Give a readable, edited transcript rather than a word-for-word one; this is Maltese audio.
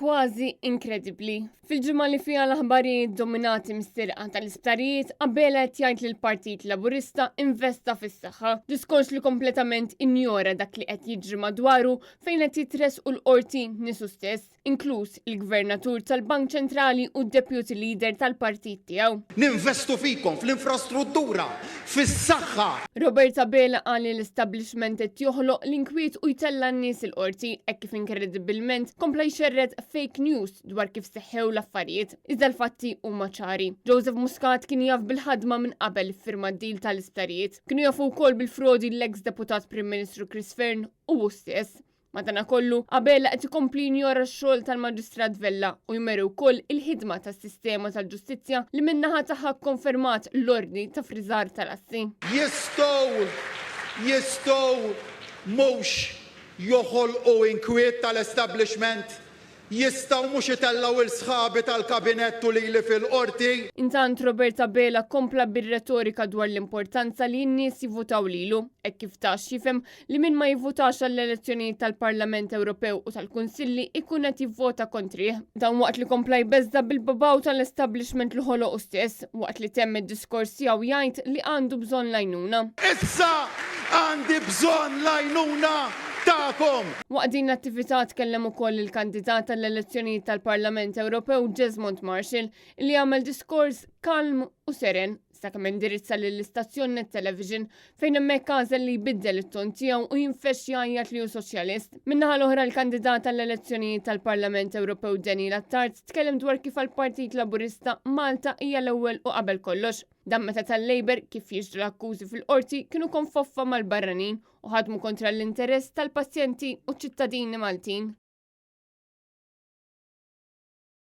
kważi inkredibbli. Fil-ġimgħa li fiha l-aħbarijiet dominati mis-sirqa tal-isptarijiet qabel qed jgħid li l-Partit Laburista investa fis-saħħa, diskors li kompletament injora dak li qed jiġri madwaru fejn qed jitresqu l-qorti nisu stess, inkluż il-Gvernatur tal-Bank Ċentrali u d-Deputy Leader tal-partit tiegħu. Ninvestu fikom fl-infrastruttura, fis-saħħa. Robert Abela qal li l-establishment qed joħloq l-inkwiet u jtella n-nies il-qorti hekk kif inkredibilment kompla jxerred fake news dwar kif seħħew l-affarijiet. Iżda l-fatti huma ċari. Joseph Muscat kien jaf bil-ħadma minn qabel firma d-deal tal-isptarijiet. Kienu jafu wkoll bil-frodi l-ex deputat Prim Ministru Chris Fearn u stess. Madankollu, Abela qed ikompli jinjora x-xogħol tal-Maġistrat Vella u jmeru wkoll il-ħidma tas-sistema tal-ġustizzja li min-naħa tagħha konfermat l-ordni ta' friżar tal-assi. Jistgħu mhux joħolqu inkwiet tal-establishment, jistgħu mhux itellaw il-sħabi tal-kabinettu lili fil-qorti. Intant Robert Abela kompla bir-retorika dwar l-importanza li n-nies jivvutaw lilu, hekk kif tax jifhem li min ma jivvutax għall-elezzjonijiet tal-Parlament Ewropew u tal-Kunsilli ikun qed jivvota kontrih. Dan waqt li kompla jbeżża bil-babaw tal-establishment li ħoloqu stess, waqt li temm id-diskors tiegħu jgħid li għandu bżonn l-għajnuna. Issa għandi bżonn l-għajnuna ta'kom! Waqt din l-attività tkellem ukoll il-kandidat tal-elezzjonijiet tal-Parlament Ewropew Jesmond Marshall li għamel diskors kalm u seren sakemm indirizza lill-istazzjon Net Television fejn hemmhekk għażel li jbiddel it-ton tiegħu u jinfex jgħid li hu soċjalist. Min-naħa l-oħra l-kandidat tal-elezzjonijiet tal-Parlament Ewropew Daniel Attard tkellem dwar kif għall-Partit Laburista Malta hija l-ewwel u qabel kollox. Dan meta tal-Labor kif jiġru l-akkużi fil-qorti kienu konfoffa mal-barranin u ħadmu kontra l-interess tal-pazjenti u ċittadini Maltin.